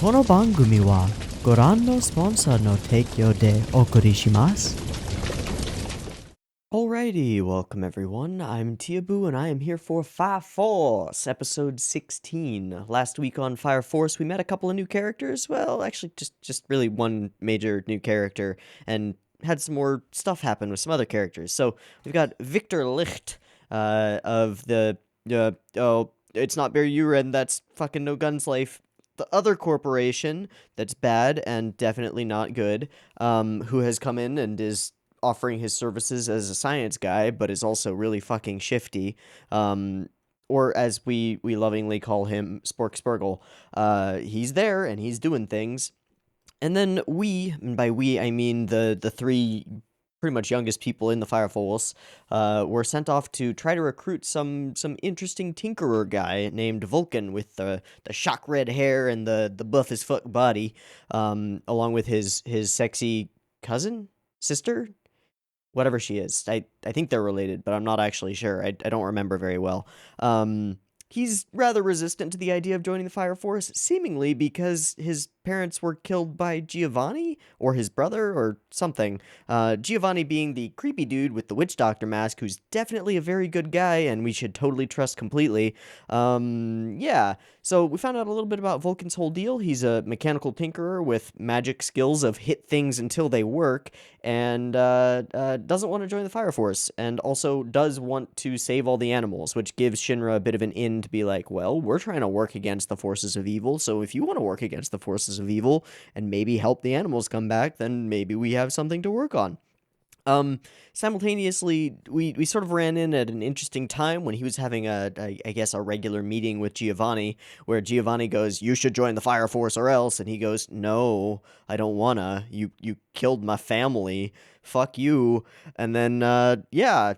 この番組はご覧のスポンサーの提供でお送りします。Alrighty, welcome everyone. I'm Teeaboo and I am here for Fire Force, episode 16. Last week on Fire Force, we met a couple of new characters. Well, actually, just really one major new character, and had some more stuff happen with some other characters. So we've got Victor Licht, of the it's not Bear Uren, that's fucking No Guns Life. The other corporation that's bad and definitely not good, who has come in and is offering his services as a science guy, but is also really fucking shifty. Or as we lovingly call him, Spork Spurgle. He's there and he's doing things. And then and by we I mean the three pretty much youngest people in the Fire Force, were sent off to try to recruit some interesting tinkerer guy named Vulcan with the shock red hair and the buff as fuck body, along with his sexy cousin, sister, whatever she is. I think they're related, but I'm not actually sure. I don't remember very well. He's rather resistant to the idea of joining the Fire Force, seemingly because his parents were killed by Giovanni, or his brother, or something. Giovanni being the creepy dude with the witch doctor mask, who's definitely a very good guy, and we should totally trust completely. Yeah, so we found out a little bit about Vulcan's whole deal. He's a mechanical tinkerer with magic skills of hit things until they work, and doesn't want to join the Fire Force, and also does want to save all the animals, which gives Shinra a bit of an in to be like, well, we're trying to work against the forces of evil, so if you want to work against the forces of evil and maybe help the animals come back, then maybe we have something to work on. Simultaneously, we sort of ran in at an interesting time when he was having I guess a regular meeting with Giovanni, where Giovanni goes, you should join the Fire Force or else, and he goes, no, I don't wanna, you killed my family, fuck you, and then, yeah,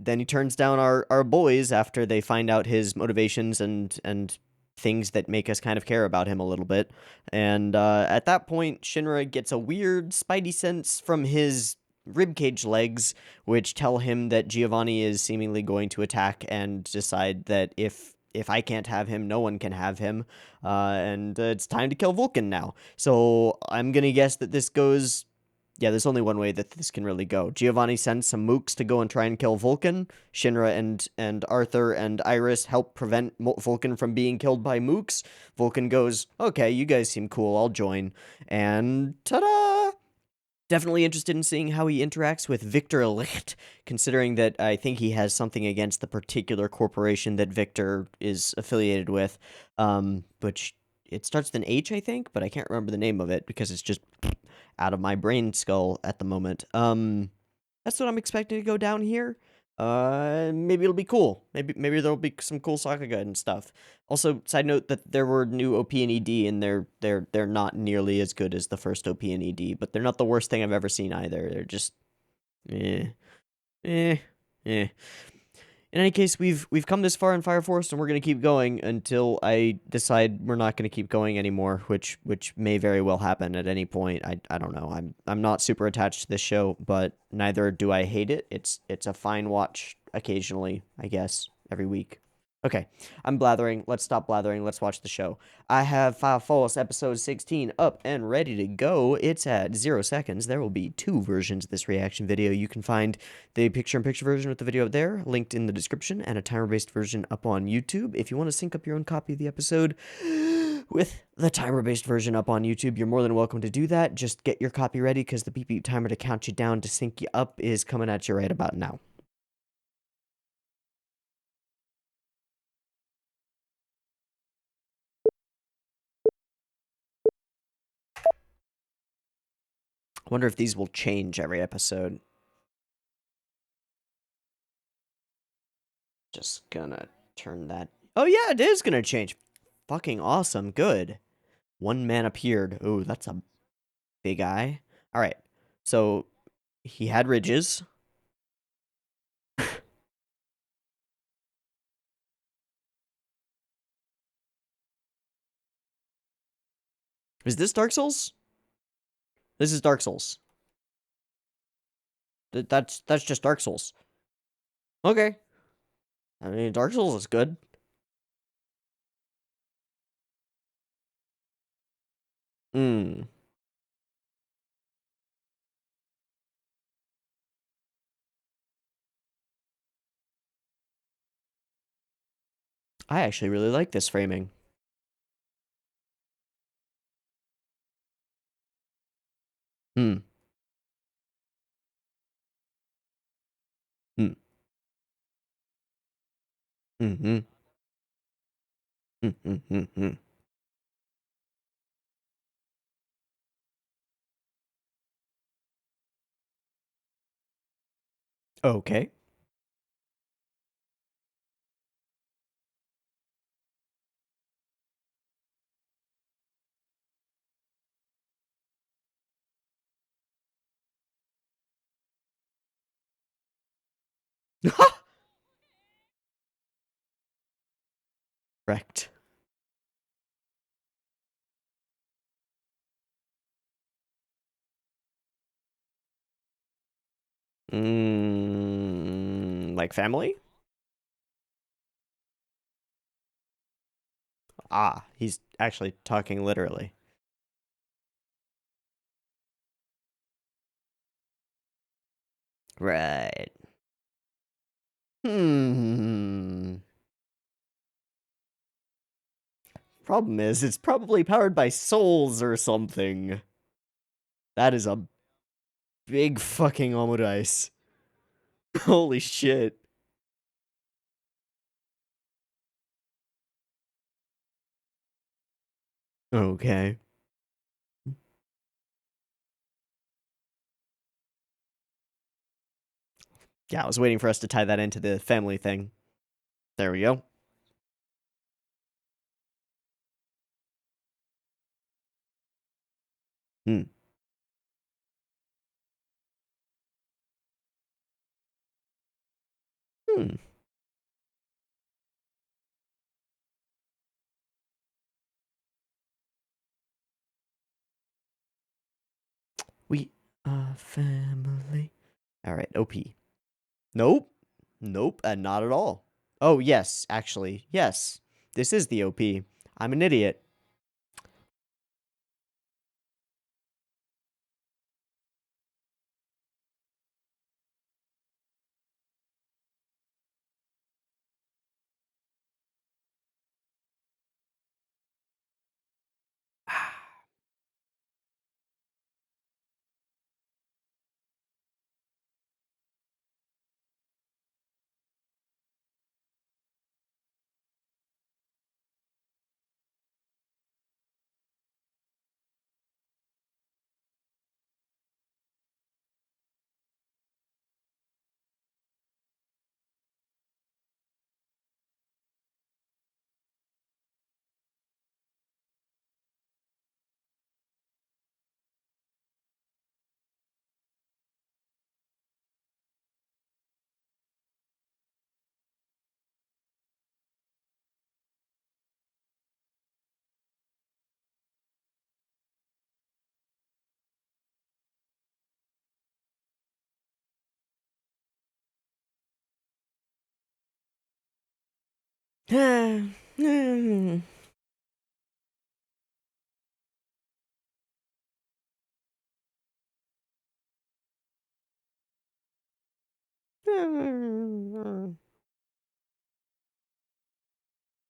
then he turns down our boys after they find out his motivations and things that make us kind of care about him a little bit, and, at that point, Shinra gets a weird spidey sense from his ribcage legs, which tell him that Giovanni is seemingly going to attack and decide that if I can't have him, no one can have him, and it's time to kill Vulcan now. So I'm gonna guess that this goes... Yeah, there's only one way that this can really go. Giovanni sends some mooks to go and try and kill Vulcan. Shinra and Arthur and Iris help prevent Vulcan from being killed by mooks. Vulcan goes, okay, you guys seem cool, I'll join. And ta-da! Definitely interested in seeing how he interacts with Victor Licht, considering that I think he has something against the particular corporation that Victor is affiliated with, which it starts with an H, I think, but I can't remember the name of it because it's just out of my brain skull at the moment. That's what I'm expecting to go down here. Maybe it'll be cool. Maybe there'll be some cool Saga Guide and stuff. Also, side note that there were new OP and ED, and they're not nearly as good as the first OP and ED, but they're not the worst thing I've ever seen either. They're just, eh, eh, eh. In any case, we've come this far in Fire Force, and we're gonna keep going until I decide we're not gonna keep going anymore, which may very well happen at any point. I don't know. I'm not super attached to this show, but neither do I hate it. It's a fine watch occasionally, I guess, every week. Okay, I'm blathering. Let's stop blathering. Let's watch the show. I have Fire Force episode 16 up and ready to go. It's at 0 seconds. There will be 2 versions of this reaction video. You can find the picture-in-picture version with the video up there, linked in the description, and a timer-based version up on YouTube. If you want to sync up your own copy of the episode with the timer-based version up on YouTube, you're more than welcome to do that. Just get your copy ready, because the beep timer to count you down to sync you up is coming at you right about now. I wonder if these will change every episode. Just gonna turn that... Oh yeah, it is gonna change. Fucking awesome. Good. One man appeared. Ooh, that's a big eye. Alright. So, he had ridges. Is this Dark Souls? This is Dark Souls. That's just Dark Souls. Okay. I mean, Dark Souls is good. Mm. I actually really like this framing. Hmm. Hmm. Mm-hmm. Mm-hmm. Okay. Correct. Like family? Ah, he's actually talking literally. Right. Hmm. Problem is, it's probably powered by souls or something. That is a big fucking omodice. Holy shit. Okay. Yeah, I was waiting for us to tie that into the family thing. There we go. Hmm. Hmm. We are family. All right, OP. Nope. Nope, and not at all. Oh, yes, actually. Yes. This is the OP. I'm an idiot.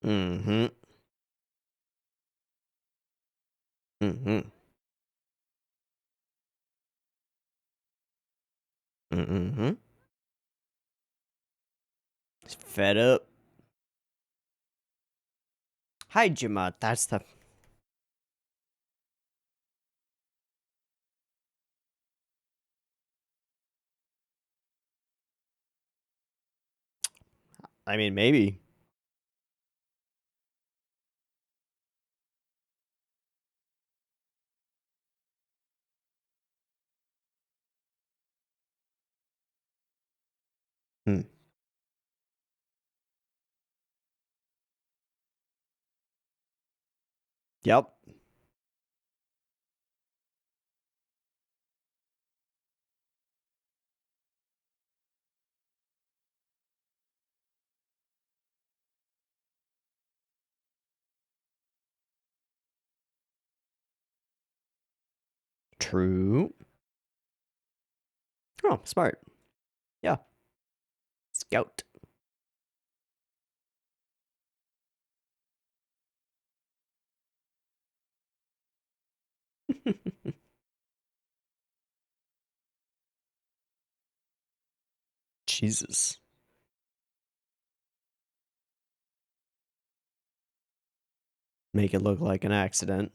Mm-hmm. Mm-hmm. Mm-hmm. Fed up. Hi, Jima. That's the. I mean, maybe. Hmm. Yep. True. Oh, smart. Yeah. Scout. Jesus. Make it look like an accident.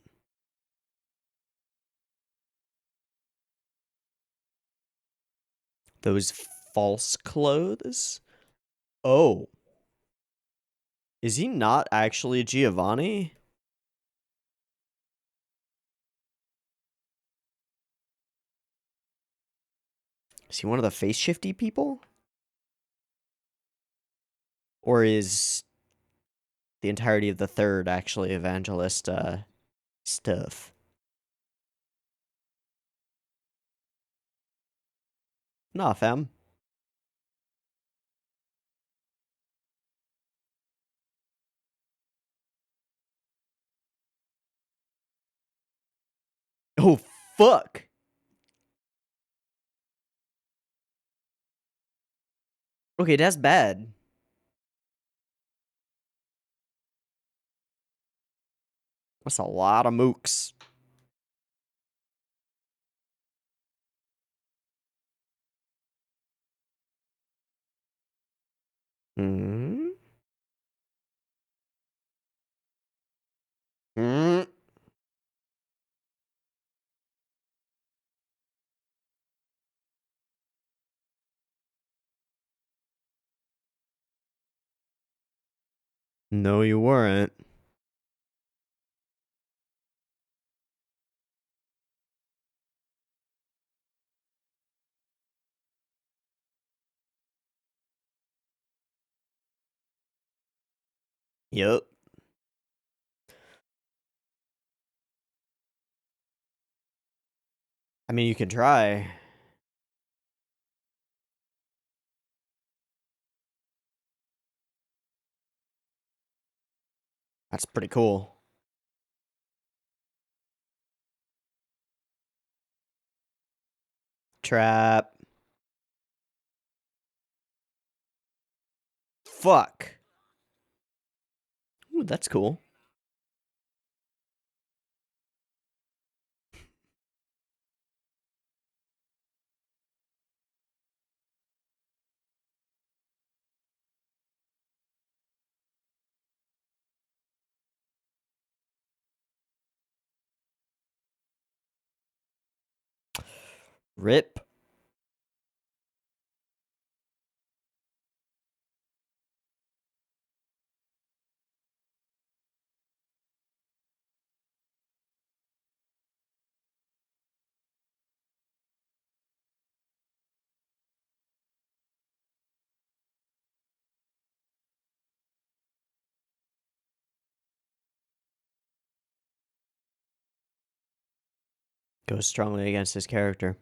Those false clothes? Oh. Is he not actually Giovanni? Is he one of the face shifty people? Or is the entirety of the third actually evangelist stuff? Nah, fam. Oh, fuck. Okay, that's bad. That's a lot of mooks. Hmm? Hmm? No, you weren't. Yep. I mean, you can try. That's pretty cool. Trap. Fuck. Ooh, that's cool. Rip. Goes strongly against his character.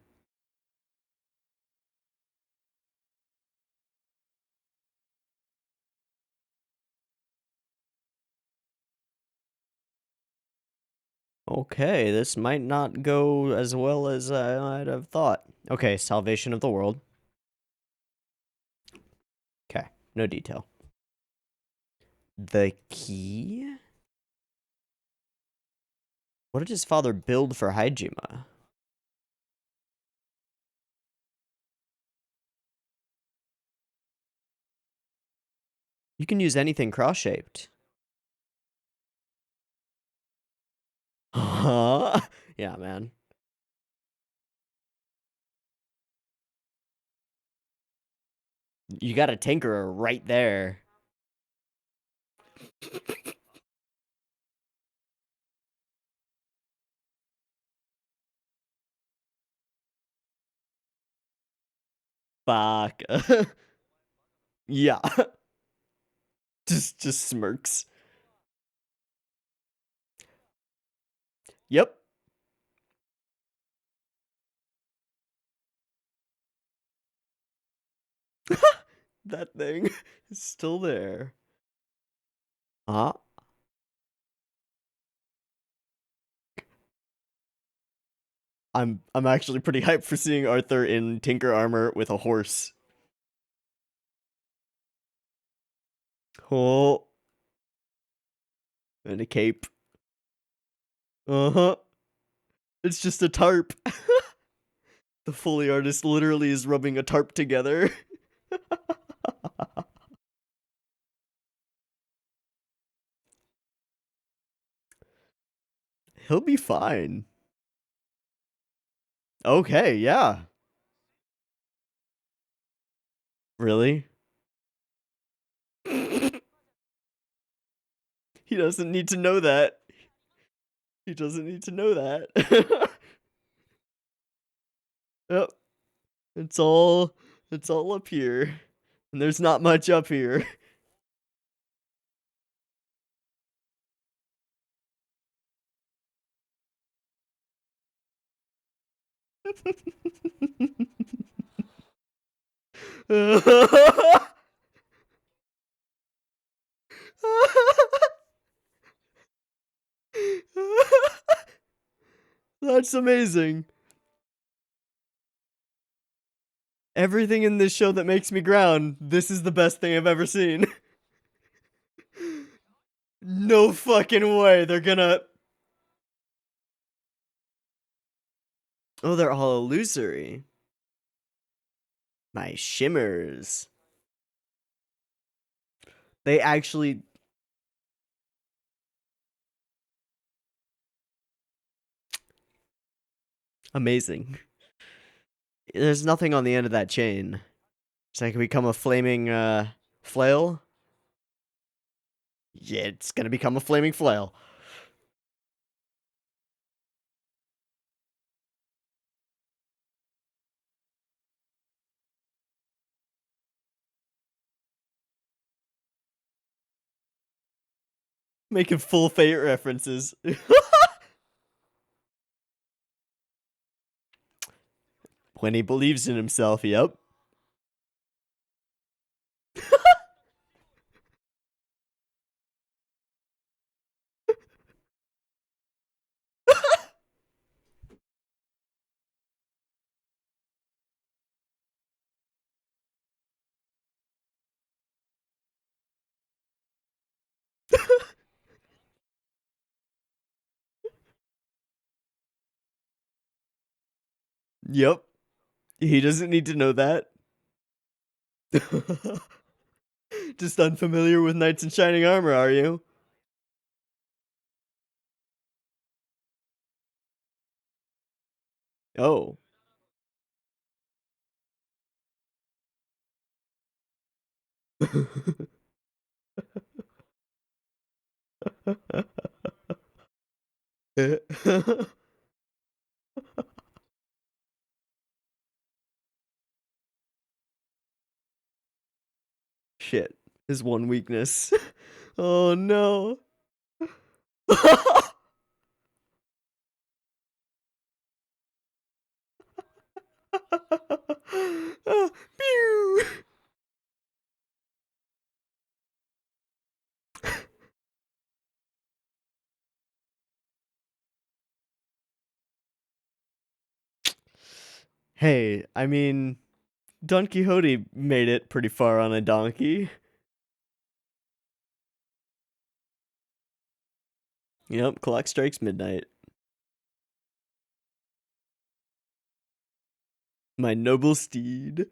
Okay, this might not go as well as I might have thought. Okay, salvation of the world. Okay, no detail. The key? What did his father build for Hajima? You can use anything cross-shaped. Huh? Yeah, man. You got a tinkerer right there. Fuck. Yeah. Just smirks. Yep. That thing is still there. Huh? I'm actually pretty hyped for seeing Arthur in Tinker armor with a horse. Oh, and a cape. Uh-huh. It's just a tarp. The Foley artist literally is rubbing a tarp together. He'll be fine. Okay, yeah. Really? He doesn't need to know that. He doesn't need to know that. Yep. It's all up here. And there's not much up here. That's amazing. Everything in this show that makes me ground, this is the best thing I've ever seen. No fucking way they're gonna... Oh, they're all illusory. My shimmers. They actually... Amazing. There's nothing on the end of that chain. So I can become a flaming, flail? Yeah, it's gonna become a flaming flail. Making full Fate references. When he believes in himself, yep. Yep. He doesn't need to know that. Just unfamiliar with knights in shining armor, are you? Oh. Shit. His one weakness. Oh no. Pew! Hey, I mean, Don Quixote made it pretty far on a donkey. Yep, clock strikes midnight. My noble steed.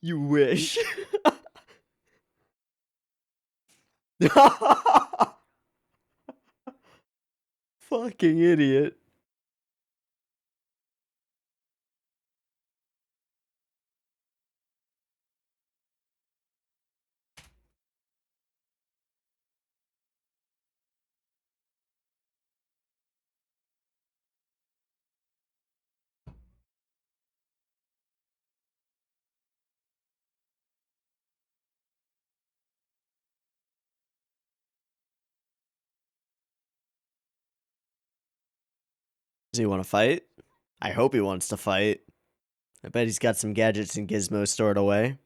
You wish. Fucking idiot. Does he want to fight? I hope he wants to fight. I bet he's got some gadgets and gizmos stored away.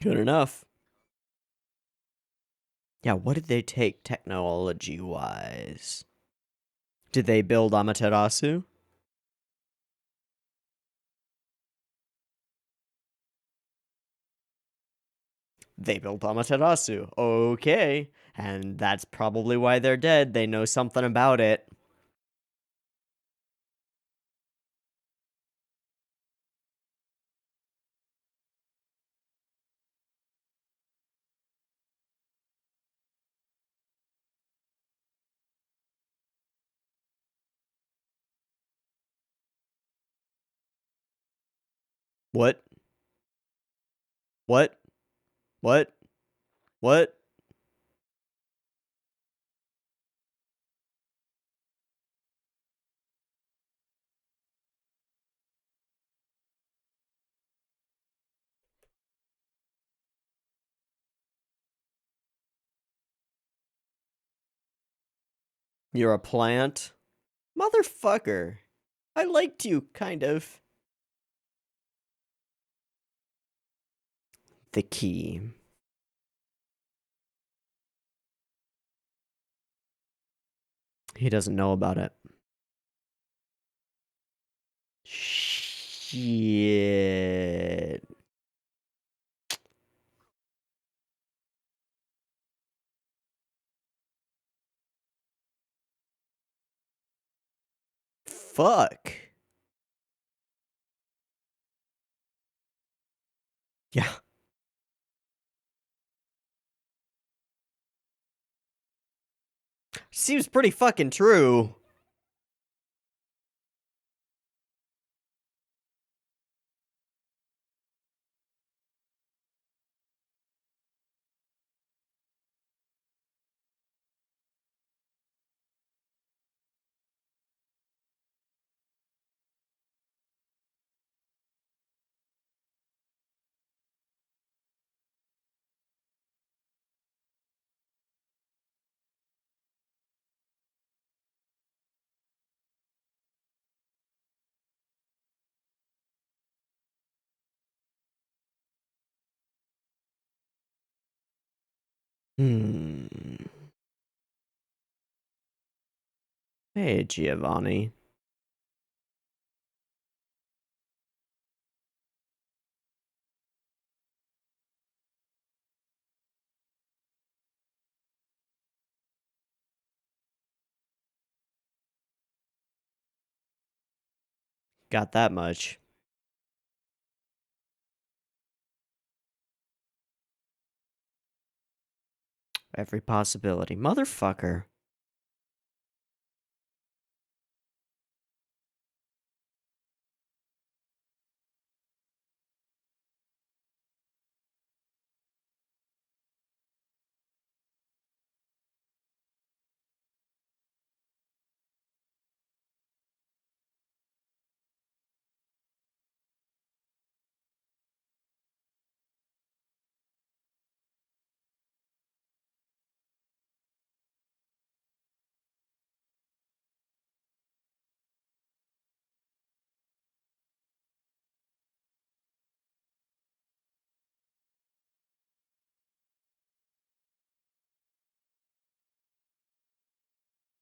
Good enough. Yeah, what did they take technology-wise? Did they build Amaterasu? They built Amaterasu. Okay. And that's probably why they're dead. They know something about it. What? What? What? What? You're a plant? Motherfucker. I liked you, kind of. The key. He doesn't know about it. Shit. Fuck. Yeah. Seems pretty fucking true. Hmm. Hey, Giovanni. Got that much. Every possibility. Motherfucker.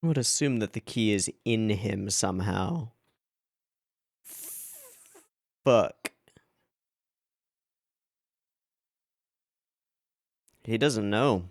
I would assume that the key is in him somehow. Fuck. He doesn't know.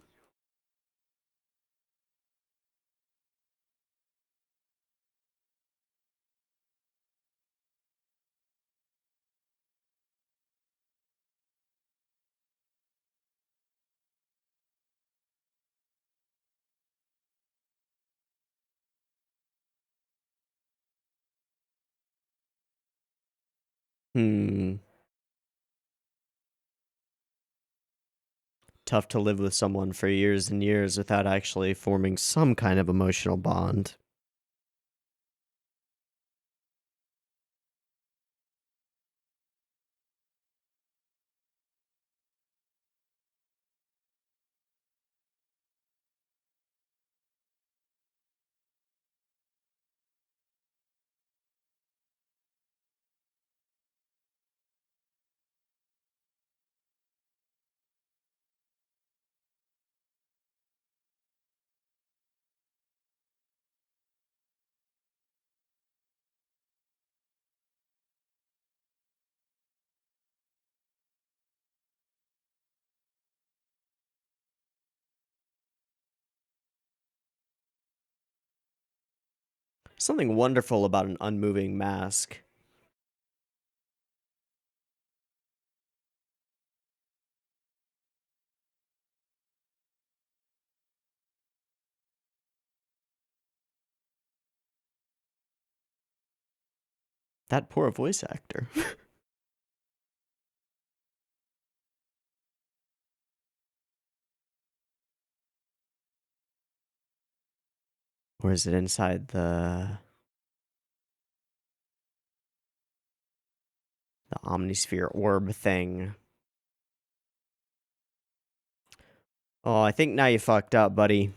Hmm. Tough to live with someone for years and years without actually forming some kind of emotional bond. Something wonderful about an unmoving mask. That poor voice actor. Or is it inside the omnisphere orb thing? Oh, I think now you fucked up, buddy.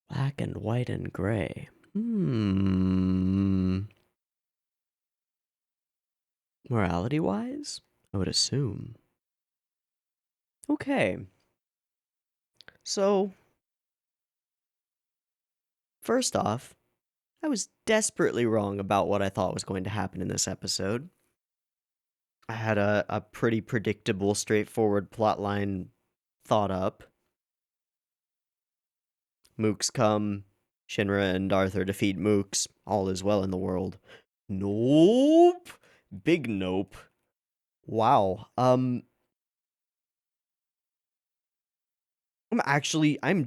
Black and white and gray. Morality-wise? I would assume. Okay. So, first off, I was desperately wrong about what I thought was going to happen in this episode. I had a pretty predictable, straightforward plotline thought up. Mooks come, Shinra and Arthur defeat Mooks, all is well in the world. Nope! Big nope. Wow. I'm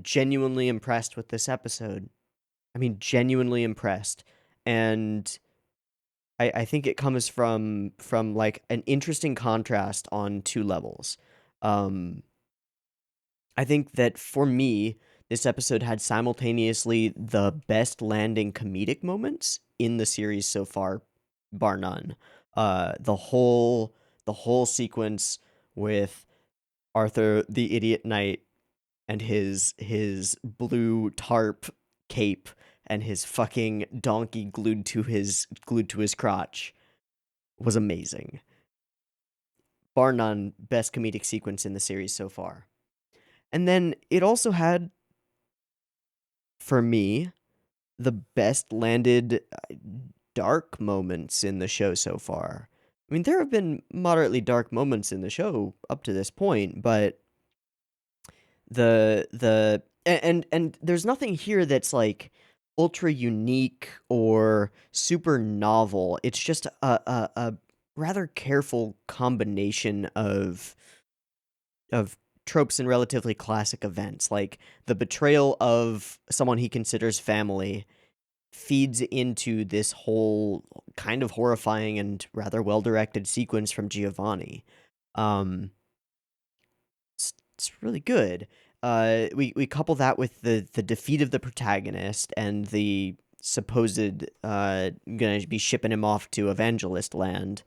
genuinely impressed with this episode. I mean, genuinely impressed. And I think it comes from like an interesting contrast on two levels. I think that for me, this episode had simultaneously the best landing comedic moments in the series so far, bar none. The whole sequence with Arthur the Idiot Knight and his blue tarp cape and his fucking donkey glued to his crotch was amazing. Bar none, best comedic sequence in the series so far. And then it also had, for me, the best landed dark moments in the show so far. I mean, there have been moderately dark moments in the show up to this point, but and there's nothing here that's like ultra unique or super novel. It's just a rather careful combination of tropes and relatively classic events, like the betrayal of someone he considers family feeds into this whole kind of horrifying and rather well-directed sequence from Giovanni. It's really good. We couple that with the defeat of the protagonist and the supposed gonna be shipping him off to Evangelist Land.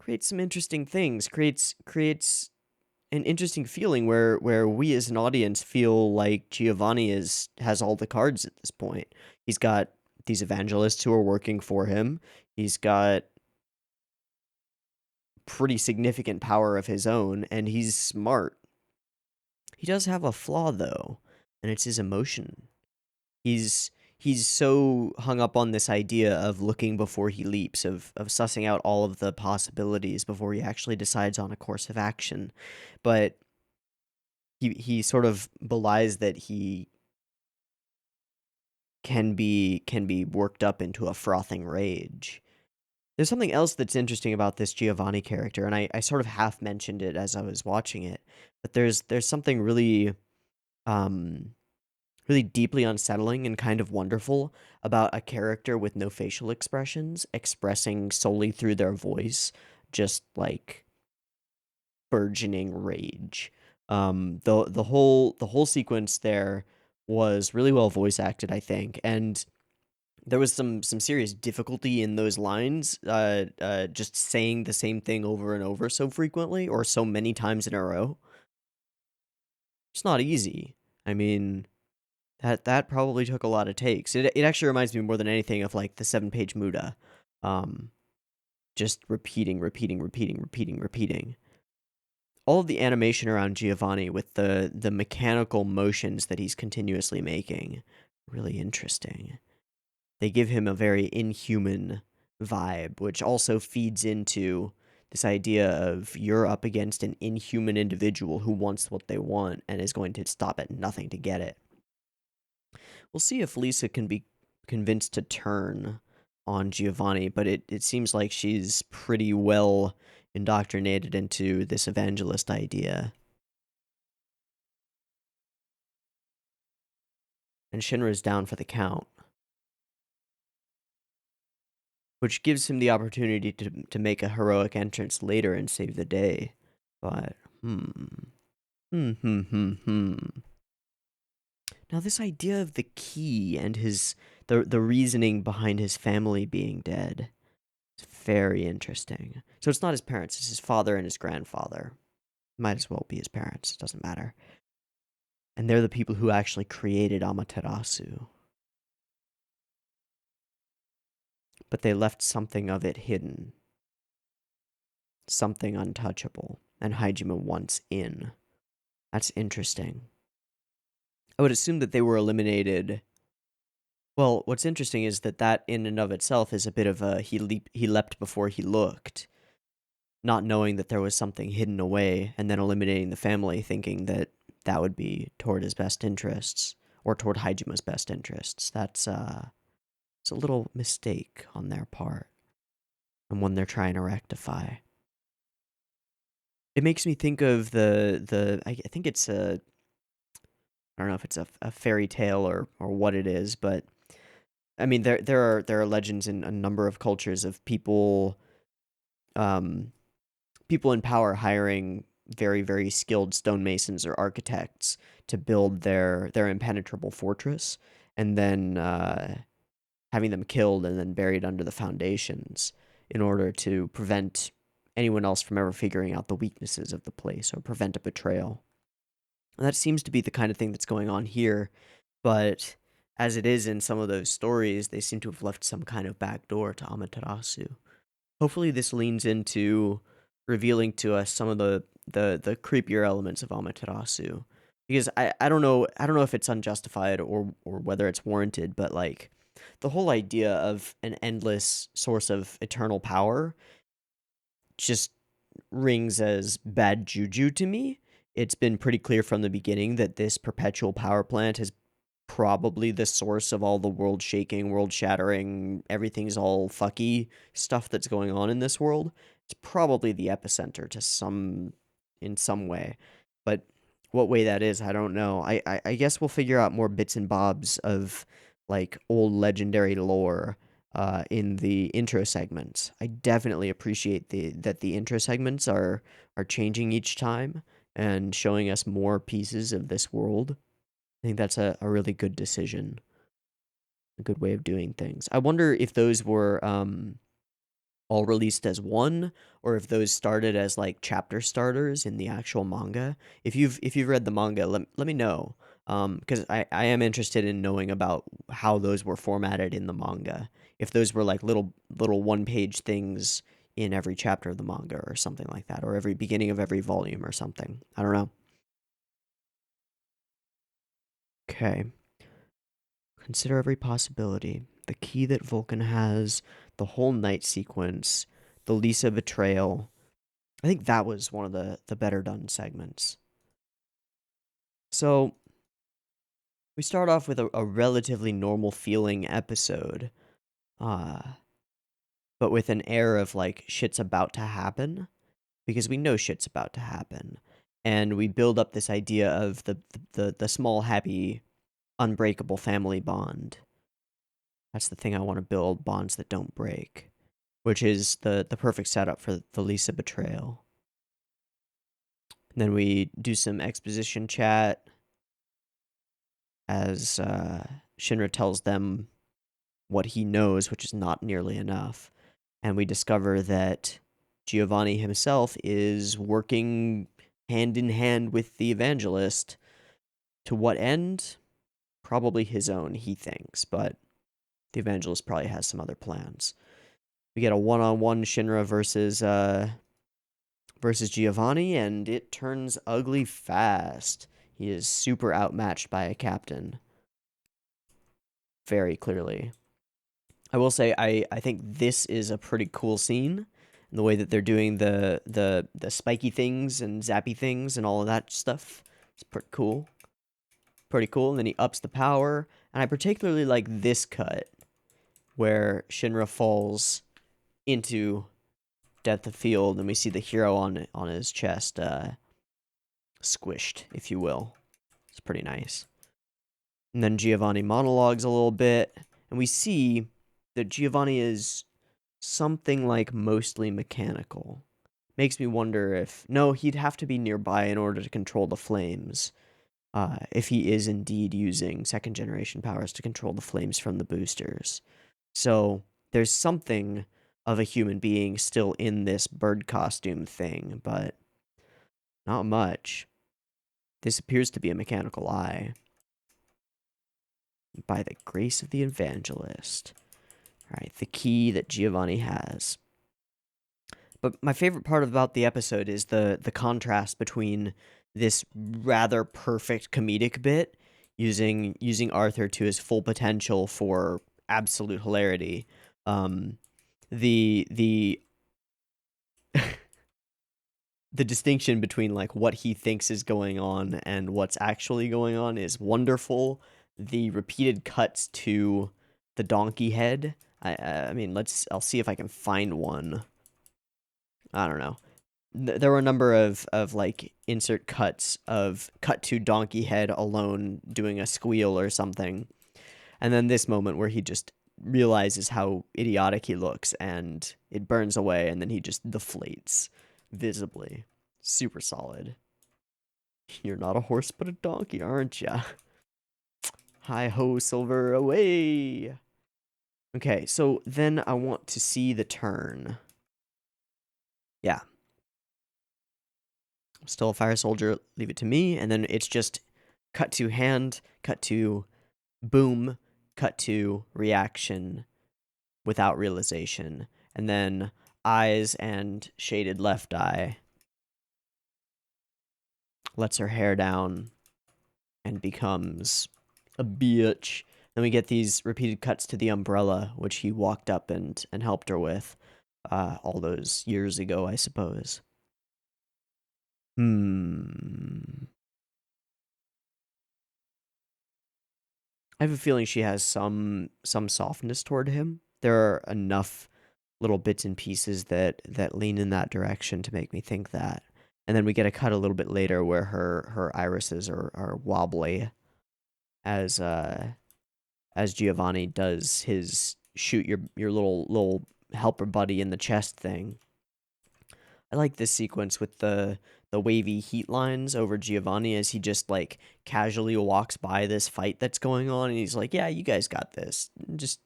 creates some interesting things. Creates an interesting feeling where we as an audience feel like Giovanni has all the cards at this point. He's got these evangelists who are working for him. He's got pretty significant power of his own, and he's smart. He does have a flaw though, and it's his emotion. He's he's so hung up on this idea of looking before he leaps, of sussing out all of the possibilities before he actually decides on a course of action. But he sort of belies that he can be worked up into a frothing rage. There's something else that's interesting about this Giovanni character, and I sort of half mentioned it as I was watching it, but there's something really um really deeply unsettling and kind of wonderful about a character with no facial expressions expressing solely through their voice, just like burgeoning rage. The whole sequence there was really well voice acted, I think, and there was some serious difficulty in those lines, just saying the same thing over and over so frequently or so many times in a row. It's not easy. I mean, that probably took a lot of takes. It actually reminds me more than anything of like the 7-page Muda, um, just repeating. All of the animation around Giovanni with the mechanical motions that he's continuously making, really interesting. They give him a very inhuman vibe, which also feeds into this idea of you're up against an inhuman individual who wants what they want and is going to stop at nothing to get it. We'll see if Lisa can be convinced to turn on Giovanni, but it seems like she's pretty well indoctrinated into this evangelist idea. And Shinra's down for the count, which gives him the opportunity to make a heroic entrance later and save the day. But, Now, this idea of the key and the reasoning behind his family being dead is very interesting. So it's not his parents, it's his father and his grandfather. Might as well be his parents, it doesn't matter. And they're the people who actually created Amaterasu. But they left something of it hidden. Something untouchable. And Hajime wants in. That's interesting. I would assume that they were eliminated. Well, what's interesting is that in and of itself is a bit of a he leapt before he looked, not knowing that there was something hidden away, and then eliminating the family, thinking that that would be toward his best interests or toward Hajime's best interests. That's it's a little mistake on their part, and one they're trying to rectify. It makes me think of I think it's a I don't know if it's a fairy tale or what it is, but I mean there are legends in a number of cultures of um people in power hiring very very skilled stonemasons or architects to build their impenetrable fortress, and then having them killed and then buried under the foundations in order to prevent anyone else from ever figuring out the weaknesses of the place or prevent a betrayal. And that seems to be the kind of thing that's going on here, but as it is in some of those stories, they seem to have left some kind of back door to Amaterasu. Hopefully this leans into revealing to us some of the creepier elements of Amaterasu. Because I don't know if it's unjustified or whether it's warranted, but like the whole idea of an endless source of eternal power just rings as bad juju to me. It's been pretty clear from the beginning that this perpetual power plant is probably the source of all the world shaking, world shattering, everything's all fucky stuff that's going on in this world. It's probably the epicenter in some way. But what way that is, I don't know. I guess we'll figure out more bits and bobs of like old legendary lore in the intro segments. I definitely appreciate that the intro segments are changing each time and showing us more pieces of this world. I think that's a really good decision, a good way of doing things. I wonder if those were all released as one, or if those started as like chapter starters in the actual manga. If you've read the manga, let me know. Because I am interested in knowing about how those were formatted in the manga. If those were like little one-page things in every chapter of the manga or something like that, or every beginning of every volume or something. I don't know. Okay. Consider every possibility. The key that Vulcan has, the whole night sequence, the Lisa betrayal. I think that was one of the better done segments. So we start off with a relatively normal feeling episode, uh, but with an air of like shit's about to happen, because we know shit's about to happen, and we build up this idea of the small happy unbreakable family bond. That's the thing I want to build, bonds that don't break, which is the perfect setup for the Lisa betrayal. And then we do some exposition chat as Shinra tells them what he knows, which is not nearly enough. And we discover that Giovanni himself is working hand in hand with the evangelist. To what end? Probably his own, he thinks, but the evangelist probably has some other plans. We get a one-on-one Shinra versus Giovanni, and it turns ugly fast. He is super outmatched by a captain. Very clearly. I will say I think this is a pretty cool scene. And the way that they're doing the spiky things and zappy things and all of that stuff. It's pretty cool. Pretty cool. And then he ups the power. And I particularly like this cut where Shinra falls into Depth of Field, and we see the hero on his chest squished, if you will. It's pretty nice. And then Giovanni monologues a little bit, and we see that Giovanni is something like mostly mechanical. Makes me wonder if... No, he'd have to be nearby in order to control the flames. If he is indeed using second generation powers to control the flames from the boosters. So there's something of a human being still in this bird costume thing, but not much. This appears to be a mechanical eye. By the grace of the evangelist. Alright, the key that Giovanni has. But my favorite part about the episode is the contrast between this rather perfect comedic bit, using Arthur to his full potential for absolute hilarity. The the distinction between like what he thinks is going on and what's actually going on is wonderful. The repeated cuts to the donkey head. I mean, I'll see if I can find one. I don't know. There were a number of like insert cuts of cut to donkey head alone doing a squeal or something. And then this moment where he just realizes how idiotic he looks and it burns away and then he just deflates visibly. Super solid. You're not a horse but a donkey, aren't ya? Hi ho, Silver, away! Okay, so then I want to see the turn. Yeah. Still a fire soldier, leave it to me. And then it's just cut to hand, cut to boom, cut to reaction without realization. And then eyes and shaded left eye. Lets her hair down and becomes a bitch. Then we get these repeated cuts to the umbrella, which he walked up and helped her with all those years ago, I suppose. I have a feeling she has some softness toward him. There are enough little bits and pieces that lean in that direction to make me think that. And then we get a cut a little bit later where her irises are wobbly as Giovanni does his shoot your little helper buddy in the chest thing. I like this sequence with the wavy heat lines over Giovanni as he just like casually walks by this fight that's going on and he's like, "Yeah, you guys got this. Just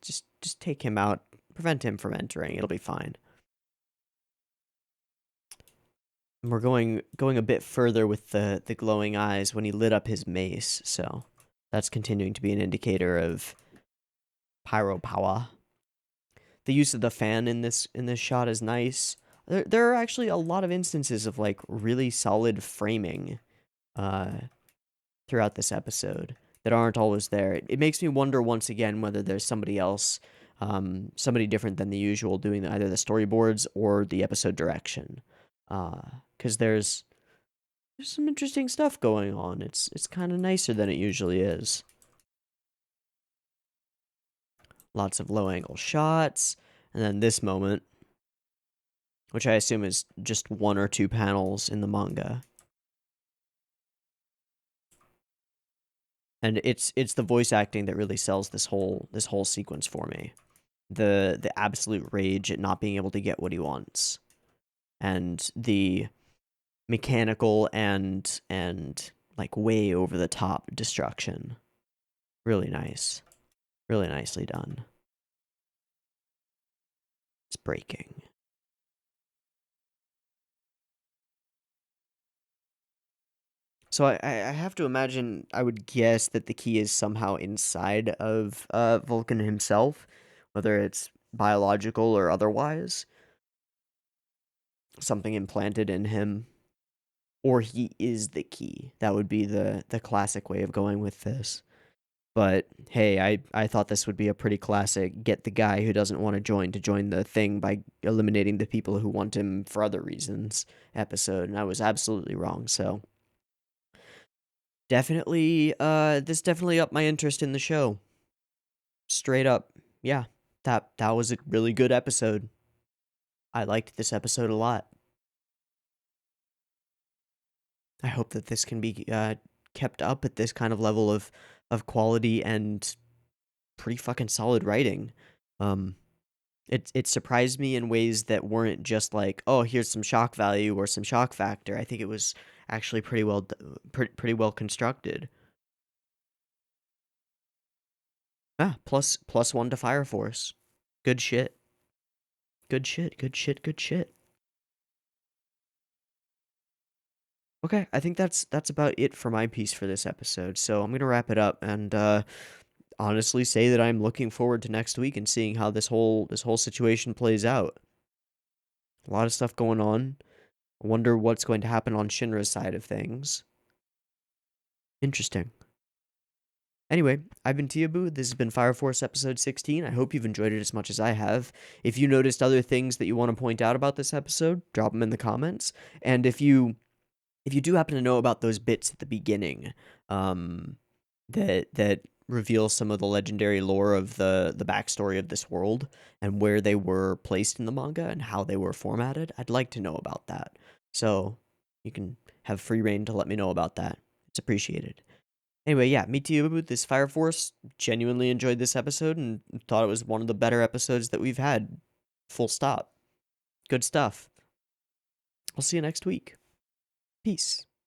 take him out, prevent him from entering. It'll be fine." we're going a bit further with the glowing eyes when he lit up his mace, so that's continuing to be an indicator of pyro power. The use of the fan in this shot is nice. There are actually a lot of instances of like really solid framing throughout this episode that aren't always there. It makes me wonder once again whether there's somebody else, somebody different than the usual doing either the storyboards or the episode direction. Because there's some interesting stuff going on. It's kind of nicer than it usually is. Lots of low angle shots, and then this moment, which I assume is just 1 or 2 panels in the manga. And it's the voice acting that really sells this whole sequence for me. The absolute rage at not being able to get what he wants, and the mechanical and like way over the top destruction. Really nice. Really nicely done. It's breaking. So I have to imagine, I would guess that the key is somehow inside of Vulcan himself, whether it's biological or otherwise. Something implanted in him, or he is the key. That would be the classic way of going with this. But hey, I thought this would be a pretty classic get the guy who doesn't want to join the thing by eliminating the people who want him for other reasons episode, and I was absolutely wrong. So definitely, this definitely upped my interest in the show. Straight up, yeah, that was a really good episode. I liked this episode a lot. I hope that this can be kept up at this kind of level of quality and pretty fucking solid writing. It surprised me in ways that weren't just like, oh, here's some shock value or some shock factor. I think it was actually pretty well constructed. Ah, +1 to Fire Force. Good shit. Good shit. Good shit. Good shit. Okay, I think that's about it for my piece for this episode. So I'm gonna wrap it up and honestly say that I'm looking forward to next week and seeing how this whole situation plays out. A lot of stuff going on. I wonder what's going to happen on Shinra's side of things. Interesting. Anyway, I've been Teeaboo. This has been Fire Force episode 16. I hope you've enjoyed it as much as I have. If you noticed other things that you want to point out about this episode, drop them in the comments. And if you do happen to know about those bits at the beginning, that reveal some of the legendary lore of the backstory of this world and where they were placed in the manga and how they were formatted, I'd like to know about that. So you can have free reign to let me know about that. It's appreciated. Anyway, yeah, me too with this Fire Force. Genuinely enjoyed this episode and thought it was one of the better episodes that we've had. Full stop. Good stuff. I'll see you next week. Peace.